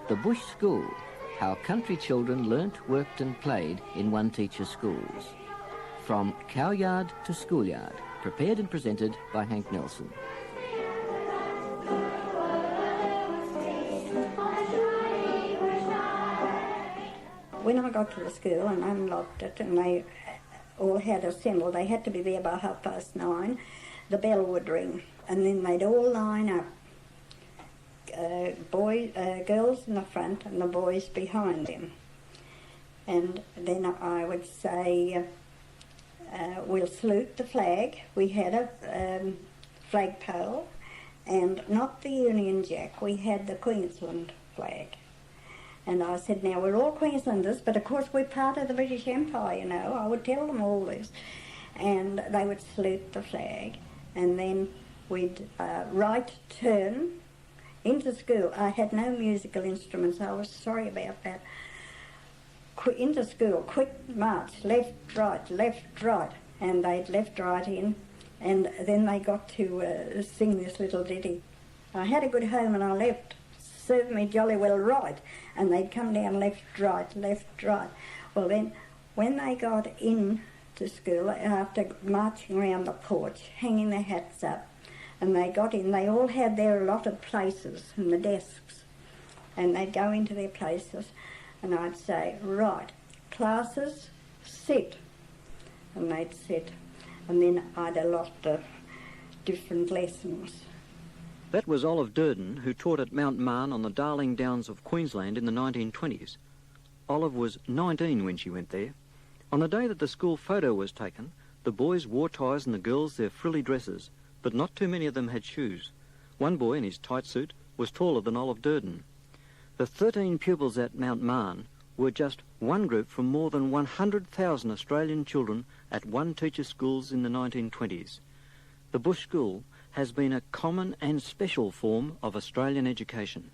The Bush School, how country children learnt, worked and played in one teacher's schools. From cowyard to schoolyard, prepared and presented by Hank Nelson. When I got to the school and unlocked it and they all had assembled, they had to be there by 9:30, the bell would ring and then they'd all line up. Girls in the front and the boys behind them. And then I would say, we'll salute the flag. We had a flagpole and not the Union Jack, we had the Queensland flag. And I said, now we're all Queenslanders, but of course we're part of the British Empire, you know. I would tell them all this. And they would salute the flag. And then we'd right turn into school. I had no musical instruments. I was sorry about that. Into school, quick march, left, right. And they'd left, right in. And then they got to sing this little ditty. I had a good home and I left. Served me jolly well right. And they'd come down left, right. Well then, when they got in to school, after marching around the porch, hanging their hats up, and they got in, they all had their allotted places in the desks. And they'd go into their places, and I'd say, right, classes, sit. And they'd sit. And then I'd allot the different lessons. That was Olive Durden, who taught at Mount Mahon on the Darling Downs of Queensland in the 1920s. Olive was 19 when she went there. On the day that the school photo was taken, the boys wore ties and the girls their frilly dresses, but not too many of them had shoes. One boy in his tight suit was taller than Olive Durden. The 13 pupils at Mount Mahon were just one group from more than 100,000 Australian children at one teacher's schools in the 1920s. The Bush School has been a common and special form of Australian education.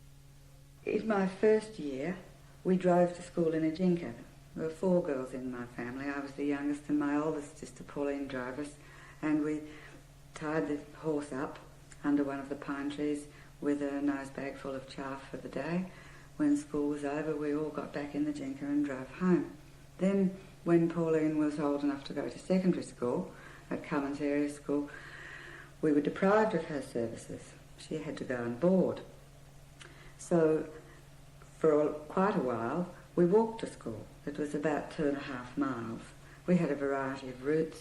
In my first year, we drove to school in a jinker. There were 4 girls in my family. I was the youngest and my oldest sister Pauline drove us, and we tied the horse up under one of the pine trees with a nosebag full of chaff for the day. When school was over, we all got back in the jinker and drove home. Then, when Pauline was old enough to go to secondary school, at Cummins Area School, we were deprived of her services. She had to go on board. So, for quite a while, we walked to school. It was about 2.5 miles. We had a variety of routes.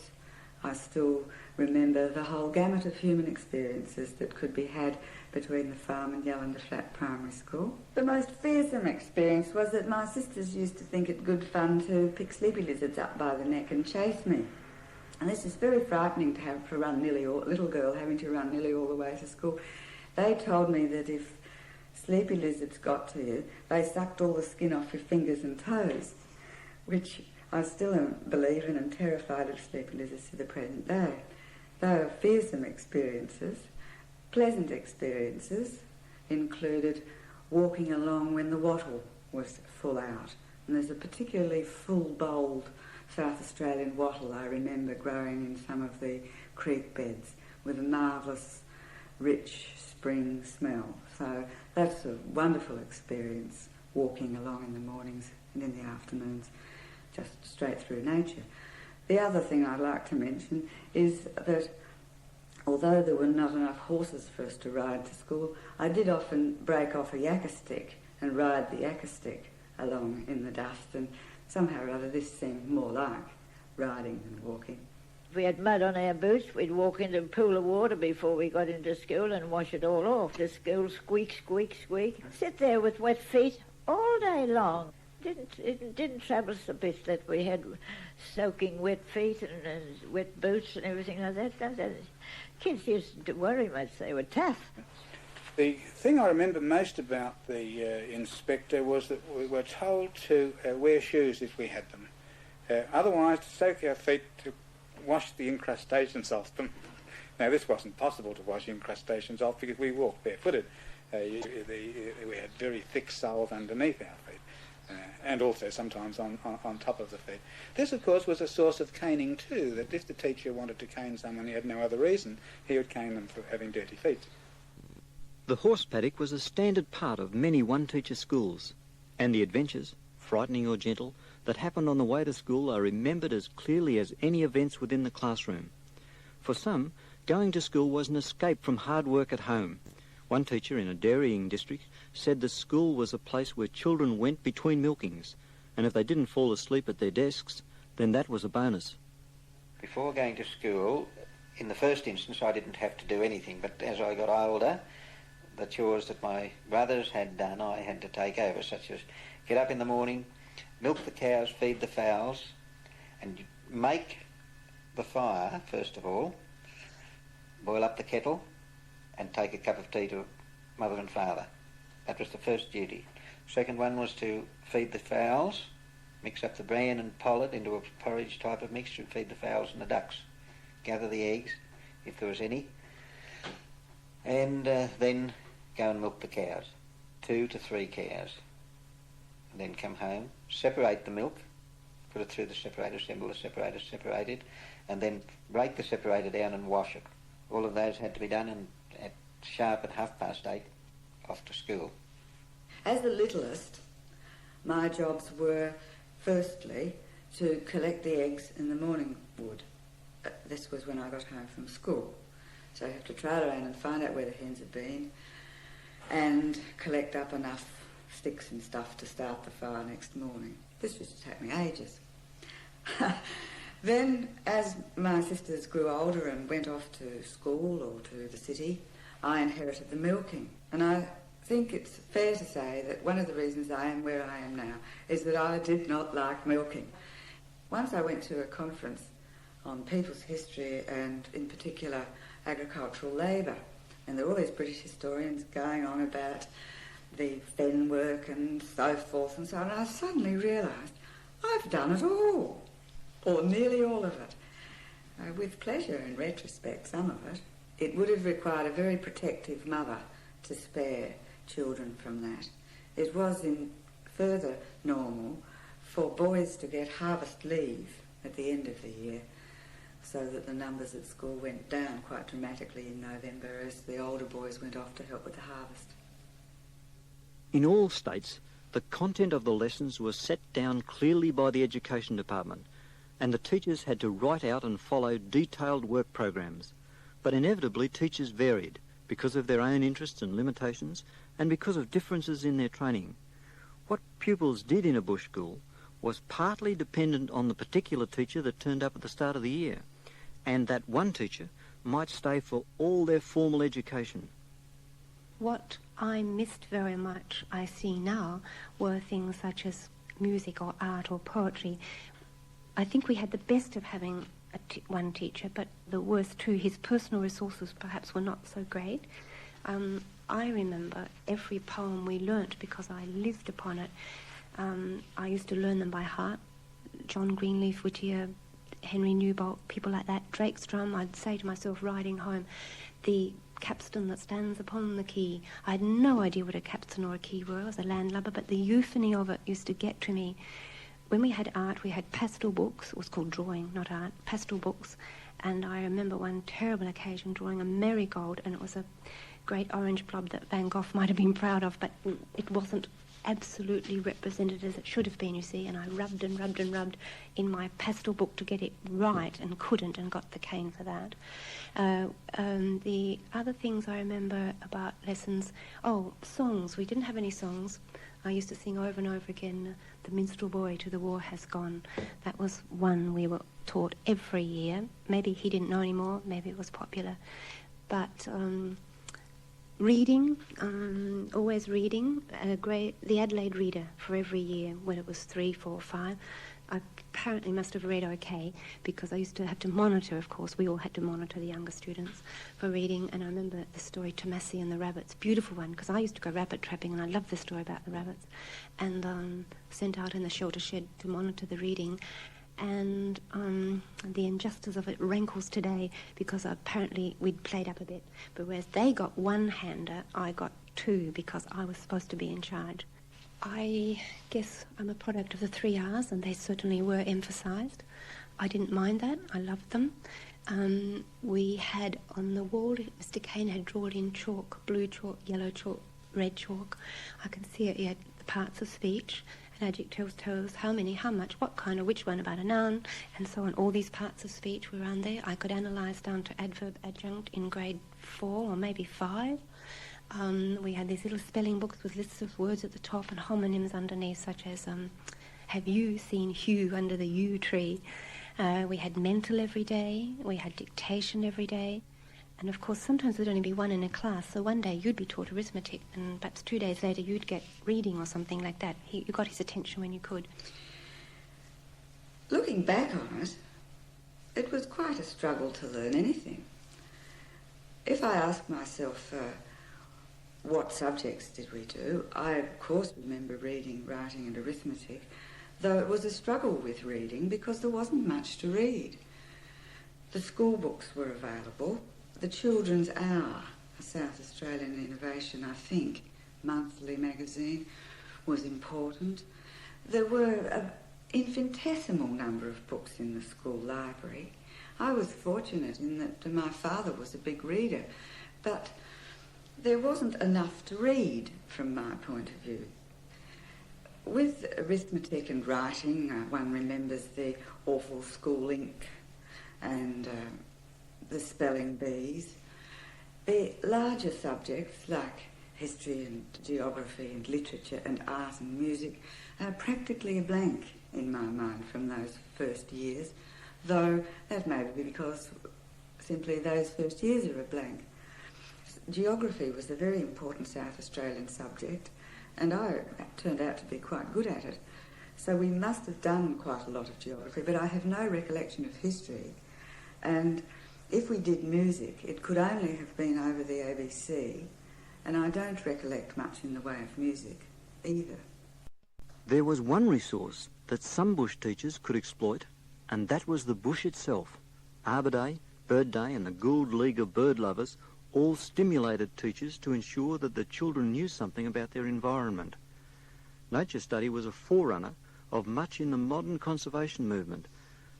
I still remember the whole gamut of human experiences that could be had between the farm and Yellanda Flat Primary School. The most fearsome experience was that my sisters used to think it good fun to pick sleepy lizards up by the neck and chase me. And this is very frightening to have to run nearly all, little girl having to run nearly all the way to school. They told me that if sleepy lizards got to you, they sucked all the skin off your fingers and toes, which I still believe in and terrified of sleepy lizards to the present day. They were fearsome experiences. Pleasant experiences included walking along when the wattle was full out. And there's a particularly full-bowled South Australian wattle I remember growing in some of the creek beds with a marvellous, rich spring smell. So that's a wonderful experience, walking along in the mornings and in the afternoons, just straight through nature. The other thing I'd like to mention is that although there were not enough horses for us to ride to school, I did often break off a yakka stick and ride the yakka stick along in the dust, and somehow or other this seemed more like riding than walking. If we had mud on our boots, we'd walk into a pool of water before we got into school and wash it all off. The school squeak, squeak, squeak. Sit there with wet feet all day long. It didn't trouble us a bit that we had soaking wet feet and wet boots and everything like that. Kids used to worry much. They were tough. The thing I remember most about the inspector was that we were told to wear shoes if we had them. Otherwise, to soak our feet, to wash the incrustations off them. Now, this wasn't possible to wash incrustations off because we walked barefooted. We had very thick soles underneath our feet. And also sometimes on top of the feet. This, of course, was a source of caning too, that if the teacher wanted to cane someone he had no other reason, he would cane them for having dirty feet. The horse paddock was a standard part of many one-teacher schools, and the adventures, frightening or gentle, that happened on the way to school are remembered as clearly as any events within the classroom. For some, going to school was an escape from hard work at home. One teacher in a dairying district said the school was a place where children went between milkings, and if they didn't fall asleep at their desks, then that was a bonus. Before going to school, in the first instance, I didn't have to do anything, but as I got older, the chores that my brothers had done, I had to take over, such as get up in the morning, milk the cows, feed the fowls, and make the fire, first of all, boil up the kettle, and take a cup of tea to mother and father. That was the first duty. Second one was to feed the fowls, mix up the bran and pollet into a porridge type of mixture and feed the fowls and the ducks. Gather the eggs, if there was any, and then go and milk the cows, 2 to 3 cows. And then come home, separate the milk, put it through the separator, assemble the separator, separate it, and then break the separator down and wash it. All of those had to be done, and at sharp at 8:30, off to school. As the littlest, my jobs were, firstly, to collect the eggs in the morning wood. This was when I got home from school. So you have to trail around and find out where the hens had been and collect up enough sticks and stuff to start the fire next morning. This used to take me ages. Then, as my sisters grew older and went off to school or to the city, I inherited the milking. And I think it's fair to say that one of the reasons I am where I am now is that I did not like milking. Once I went to a conference on people's history and, in particular, agricultural labour. And there were all these British historians going on about the fen work and so forth and so on. And I suddenly realised I've done it all, or nearly all of it. With pleasure, in retrospect, some of it. It would have required a very protective mother to spare children from that. It was further normal for boys to get harvest leave at the end of the year, so that the numbers at school went down quite dramatically in November as the older boys went off to help with the harvest. In all states, the content of the lessons was set down clearly by the Education Department, and the teachers had to write out and follow detailed work programs. But inevitably, teachers varied because of their own interests and limitations and because of differences in their training. What pupils did in a bush school was partly dependent on the particular teacher that turned up at the start of the year, and that one teacher might stay for all their formal education. What I missed very much, I see now, were things such as music or art or poetry. I think we had the best of having one teacher, but the worst too. His personal resources perhaps were not so great. I remember every poem we learnt because I lived upon it. I used to learn them by heart. John Greenleaf, Whittier, Henry Newbolt, people like that. Drake's Drum, I'd say to myself riding home, the capstan that stands upon the quay. I had no idea what a capstan or a quay were. I was a landlubber, but the euphony of it used to get to me. When we had art, we had pastel books. It was called drawing, not art, pastel books. And I remember one terrible occasion drawing a marigold, and it was a great orange blob that Van Gogh might have been proud of, but it wasn't absolutely represented as it should have been, you see, and I rubbed and rubbed and rubbed in my pastel book to get it right and couldn't, and got the cane for that. The other things I remember about lessons, songs. We didn't have any songs. I used to sing over and over again, "The Minstrel Boy to the War Has Gone." That was one we were taught every year. Maybe he didn't know anymore, maybe it was popular. But reading, always reading, the Adelaide Reader for every year when it was 3, 4, 5. I apparently must have read okay because I used to have to monitor, of course. We all had to monitor the younger students for reading. And I remember the story Tomasi and the Rabbits, beautiful one, because I used to go rabbit trapping and I loved the story about the rabbits. And sent out in the shelter shed to monitor the reading. And the injustice of it rankles today because apparently we'd played up a bit. But whereas they got one hander, I got 2 because I was supposed to be in charge. I guess I'm a product of the 3 R's, and they certainly were emphasised. I didn't mind that. I loved them. We had on the wall, Mr. Kane had drawn in chalk, blue chalk, yellow chalk, red chalk. I can see it. He had the parts of speech, and adjectives tells us how many, how much, what kind of, which one about a noun, and so on. All these parts of speech were on there. I could analyse down to adverb adjunct in grade 4 or maybe 5. We had these little spelling books with lists of words at the top and homonyms underneath, such as, have you seen Hugh under the yew tree? We had mental every day. We had dictation every day. And of course, sometimes there'd only be one in a class. So one day you'd be taught arithmetic, and perhaps 2 days later you'd get reading or something like that. You got his attention when you could. Looking back on it, it was quite a struggle to learn anything. If I ask myself, what subjects did we do? I, of course, remember reading, writing and arithmetic, though it was a struggle with reading because there wasn't much to read. The school books were available. The Children's Hour, a South Australian innovation, I think, monthly magazine, was important. There were an infinitesimal number of books in the school library. I was fortunate in that my father was a big reader, but there wasn't enough to read from my point of view. With arithmetic and writing, one remembers the awful school ink and the spelling bees. The larger subjects like history and geography and literature and art and music are practically a blank in my mind from those first years, though that may be because simply those first years are a blank. Geography was a very important South Australian subject, and I turned out to be quite good at it. So we must have done quite a lot of geography, but I have no recollection of history. And if we did music, it could only have been over the ABC, and I don't recollect much in the way of music either. There was one resource that some bush teachers could exploit, and that was the bush itself. Arbor Day, Bird Day and the Gould League of Bird Lovers all stimulated teachers to ensure that the children knew something about their environment. Nature study was a forerunner of much in the modern conservation movement,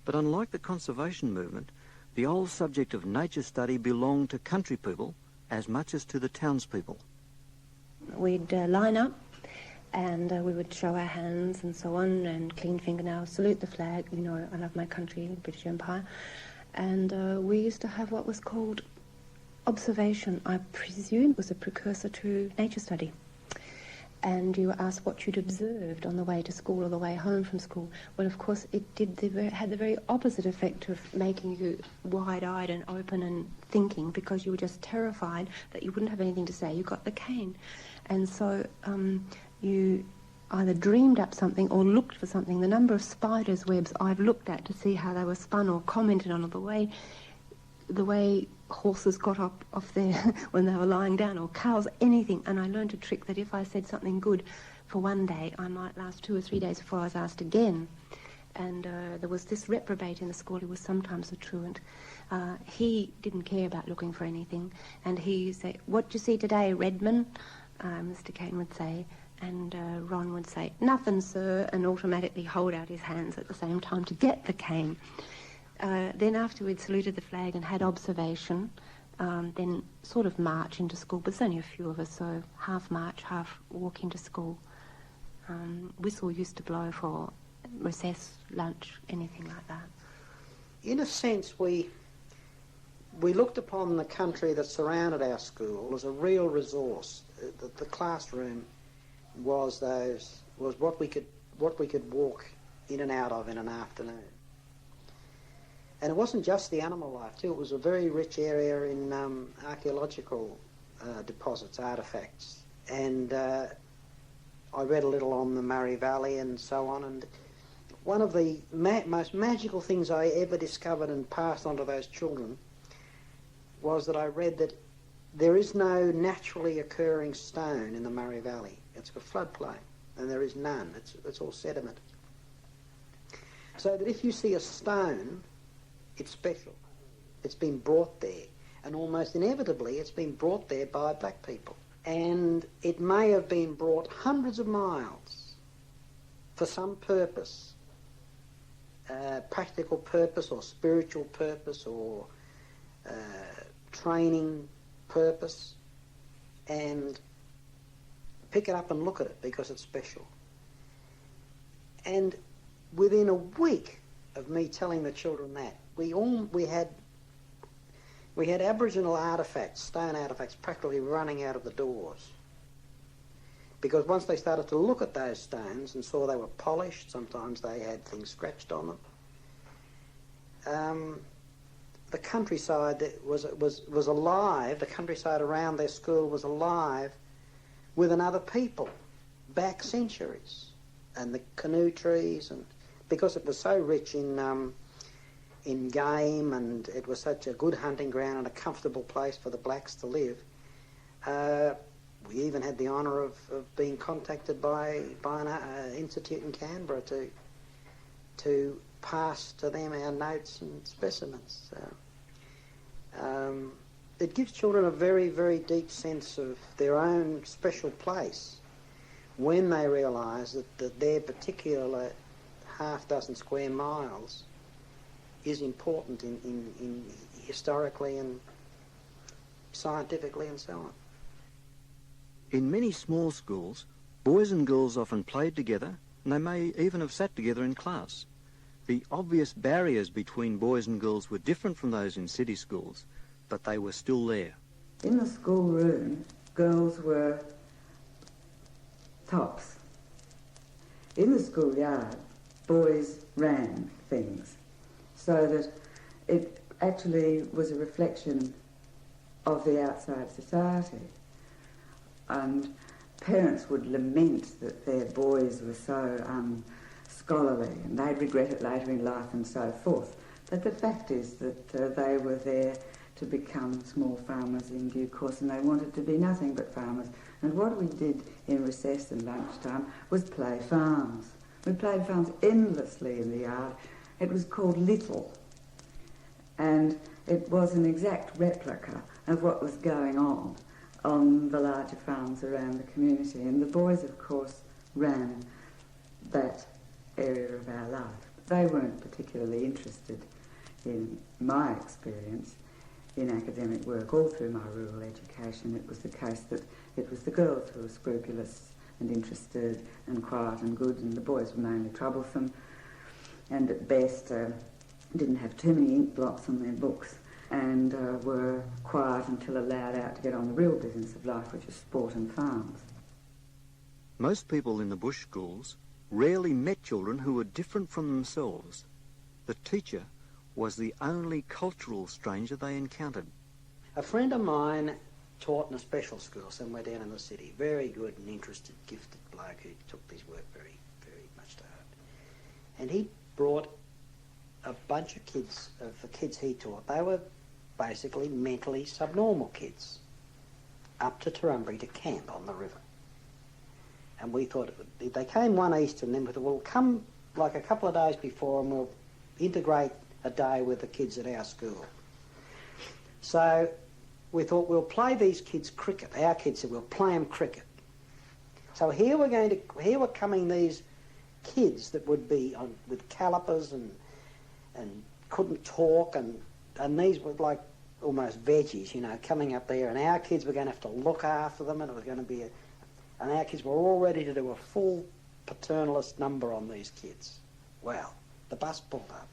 but unlike the conservation movement, the old subject of nature study belonged to country people as much as to the townspeople. We'd line up and we would show our hands and so on and clean fingernails, salute the flag, you know, I love my country, the British Empire. And we used to have what was called observation. I presume it was a precursor to nature study. And you were asked what you'd observed on the way to school or the way home from school. Well, of course, it had the very opposite effect of making you wide-eyed and open and thinking, because you were just terrified that you wouldn't have anything to say. You got the cane. And so you either dreamed up something or looked for something. The number of spiders' webs I've looked at to see how they were spun or commented on, or the way horses got up off there when they were lying down, or cows, anything. And I learned a trick that if I said something good for one day, I might last 2 or 3 days before I was asked again. And there was this reprobate in the school who was sometimes a truant. He didn't care about looking for anything. And he would say, "What do you see today, Redman?" Mr. Kane would say. And Ron would say, "Nothing, sir," and automatically hold out his hands at the same time to get the cane. Then after we'd saluted the flag and had observation, then sort of march into school, but there's only a few of us, so half march, half walk into school. Whistle used to blow for recess, lunch, anything like that. In a sense, we looked upon the country that surrounded our school as a real resource. The classroom was what we could walk in and out of in an afternoon. And it wasn't just the animal life too, it was a very rich area in archaeological deposits, artefacts. And I read a little on the Murray Valley and so on, and one of the most magical things I ever discovered and passed on to those children was that I read that there is no naturally occurring stone in the Murray Valley. It's a floodplain, and there is none. It's all sediment. So that if you see a stone, it's special. It's been brought there, and almost inevitably it's been brought there by black people. And it may have been brought hundreds of miles for some purpose practical purpose or spiritual purpose or training purpose, and pick it up and look at it because it's special. And within a week of me telling the children that, we had Aboriginal artefacts, stone artefacts, practically running out of the doors. Because once they started to look at those stones and saw they were polished, sometimes they had things scratched on them. The countryside was alive. The countryside around their school was alive with another people, back centuries, and the canoe trees, and because it was so rich in game, and it was such a good hunting ground and a comfortable place for the blacks to live. We even had the honour of being contacted by an institute in Canberra to pass to them our notes and specimens. It gives children a very, very deep sense of their own special place when they realise that their particular half dozen square miles is important in historically and scientifically and so on. In many small schools, boys and girls often played together, and they may even have sat together in class. The obvious barriers between boys and girls were different from those in city schools, but they were still there. In the schoolroom, girls were tops. In the schoolyard, boys ran things, so that it actually was a reflection of the outside society. And parents would lament that their boys were so unscholarly, and they'd regret it later in life and so forth. But the fact is that they were there to become small farmers in due course, and they wanted to be nothing but farmers. And what we did in recess and lunchtime was play farms. We played farms endlessly in the yard. It was called Little, and it was an exact replica of what was going on the larger farms around the community. And the boys, of course, ran that area of our life. They weren't particularly interested, in my experience, in academic work. All through my rural education, it was the case that it was the girls who were scrupulous and interested and quiet and good, and the boys were mainly troublesome and at best didn't have too many ink blots on their books, and were quiet until allowed out to get on the real business of life, which is sport and farms. Most people in the bush schools rarely met children who were different from themselves. The teacher was the only cultural stranger they encountered. A friend of mine taught in a special school somewhere down in the city. Very good and interested, gifted bloke who took his work very, very much to heart. And he brought a bunch of kids, of the kids he taught. They were basically mentally subnormal kids, up to Turrumbry to camp on the river. And we thought, they came one Easter, and then we thought, well, come like a couple of days before and we'll integrate a day with the kids at our school. So we thought, we'll play these kids cricket. Our kids said, we'll play them cricket. So here were coming these kids that would be with calipers and couldn't talk, and these were like almost veggies, you know, coming up there, and our kids were going to have to look after them, and it was going to be and our kids were all ready to do a full paternalist number on these kids. Well, the bus pulled up,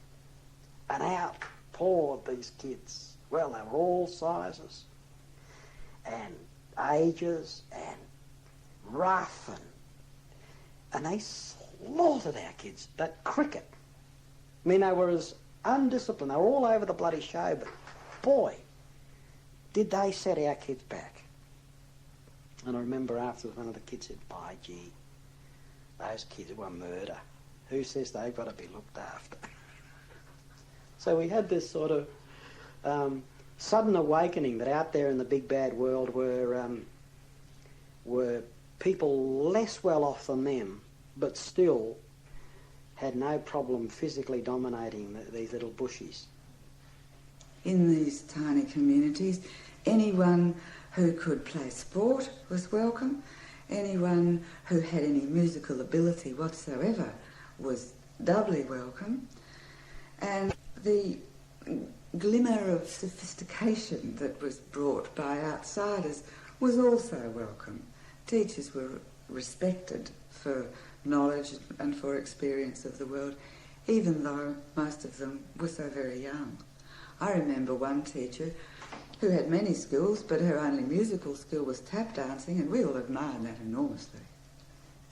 and out poured these kids. Well, they were all sizes and ages and rough, and they slaughtered our kids. That cricket. I mean, they were as undisciplined. They were all over the bloody show, but boy, did they set our kids back. And I remember afterwards one of the kids said, by gee, those kids were murder. Who says they've got to be looked after? So we had this sort of sudden awakening that out there in the big bad world were people less well off than them, but still had no problem physically dominating these little bushies. In these tiny communities, anyone who could play sport was welcome. Anyone who had any musical ability whatsoever was doubly welcome. And the glimmer of sophistication that was brought by outsiders was also welcome. Teachers were respected for knowledge and for experience of the world, even though most of them were so very young. I remember one teacher who had many skills, but her only musical skill was tap dancing, and we all admired that enormously.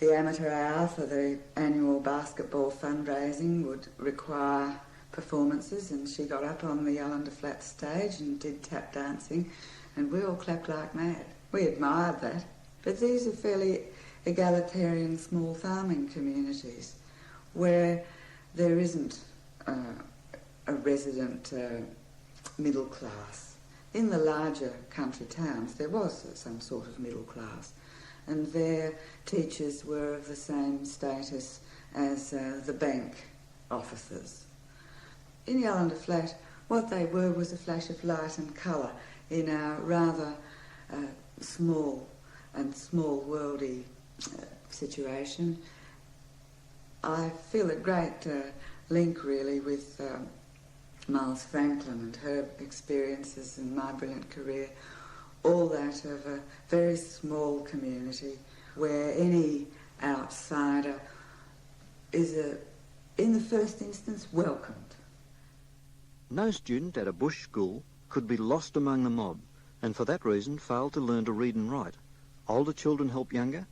The amateur hour for the annual basketball fundraising would require performances, and she got up on the Yallenda Flat stage and did tap dancing, and we all clapped like mad. We admired that. But these are fairly egalitarian small farming communities where there isn't a resident middle class. In the larger country towns there was some sort of middle class, and their teachers were of the same status as the bank officers. In Yallenda Flat, what they were was a flash of light and colour in our rather small and small-worldy situation. I feel a great link, really, with Miles Franklin and her experiences in my brilliant career, all that of a very small community where any outsider is, in the first instance, welcomed. No student at a bush school could be lost among the mob, and for that reason failed to learn to read and write. Older children helped younger,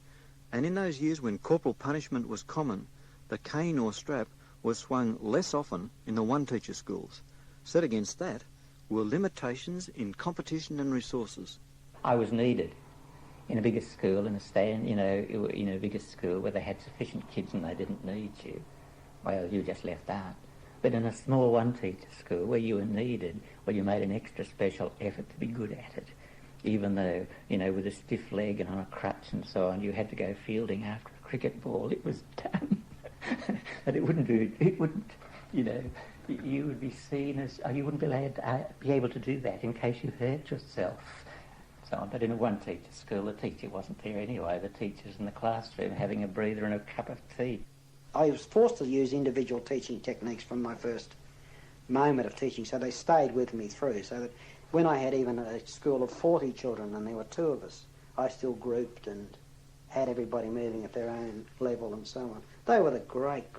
and in those years when corporal punishment was common, the cane or strap was swung less often in the one-teacher schools. Set against that were limitations in competition and resources. I was needed in a bigger school, in a bigger school where they had sufficient kids and they didn't need you. Well, you just left out. But in a small one-teacher school where you were needed, well, you made an extra special effort to be good at it. Even though, with a stiff leg and on a crutch and so on, you had to go fielding after a cricket ball, it was done. But you would be seen as, you wouldn't be able to do that in case you hurt yourself. So on. But in a one-teacher school, the teacher wasn't there anyway. The teacher's in the classroom having a breather and a cup of tea. I was forced to use individual teaching techniques from my first moment of teaching, so they stayed with me through, so that when I had even a school of 40 children and there were 2 of us, I still grouped and had everybody moving at their own level and so on. They were the great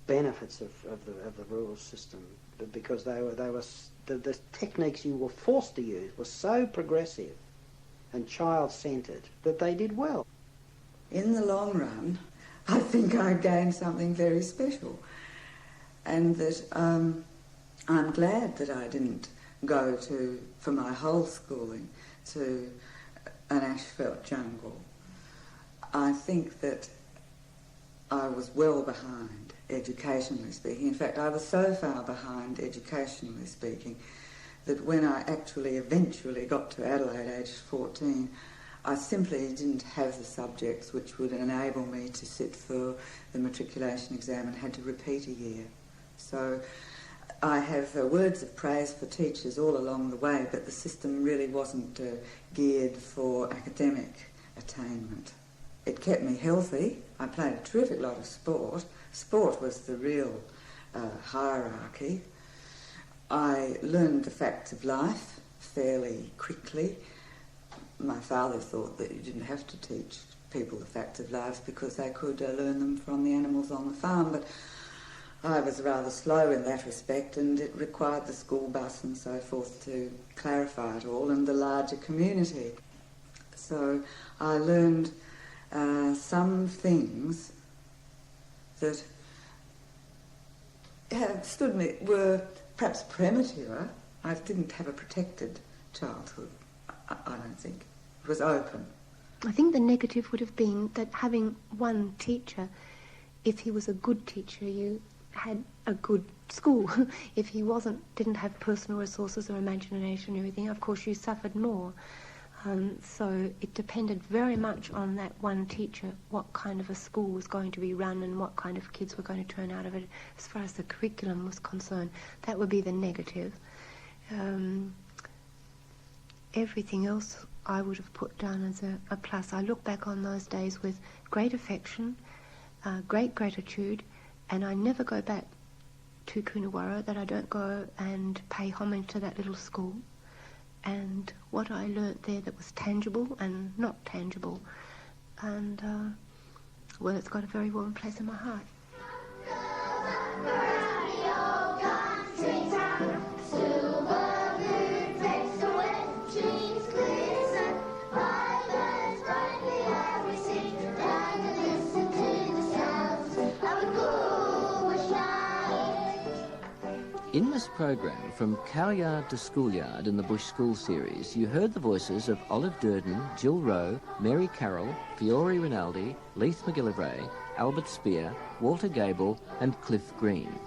benefits of the rural system, because the techniques you were forced to use were so progressive and child-centred that they did well. In the long run, I think I gained something very special, and that I'm glad that I didn't go for my whole schooling to an asphalt jungle. I think that I was well behind, educationally speaking. In fact, I was so far behind, educationally speaking, that when I eventually got to Adelaide, aged 14, I simply didn't have the subjects which would enable me to sit for the matriculation exam and had to repeat a year. So I have words of praise for teachers all along the way, but the system really wasn't geared for academic attainment. It kept me healthy. I played a terrific lot of sport. Sport was the real hierarchy. I learned the facts of life fairly quickly. My father thought that you didn't have to teach people the facts of life because they could learn them from the animals on the farm, but I was rather slow in that respect, and it required the school bus and so forth to clarify it all, and the larger community. So I learned some things that were perhaps premature. I didn't have a protected childhood, I don't think. It was open. I think the negative would have been that having one teacher, if he was a good teacher, you had a good school. If he didn't have personal resources or imagination or everything, of course you suffered more. So it depended very much on that one teacher, what kind of a school was going to be run and what kind of kids were going to turn out of it. As far as the curriculum was concerned, that would be the negative. Everything else I would have put down as a plus. I look back on those days with great affection, great gratitude, And I never go back to Coonawarra that I don't go and pay homage to that little school. And what I learnt there that was tangible and not tangible. And, well, it's got a very warm place in my heart. In this program, From Cowyard to Schoolyard in the Bush School series, you heard the voices of Olive Durden, Jill Rowe, Mary Carroll, Fiore Rinaldi, Leith McGillivray, Albert Spear, Walter Gable and Cliff Green.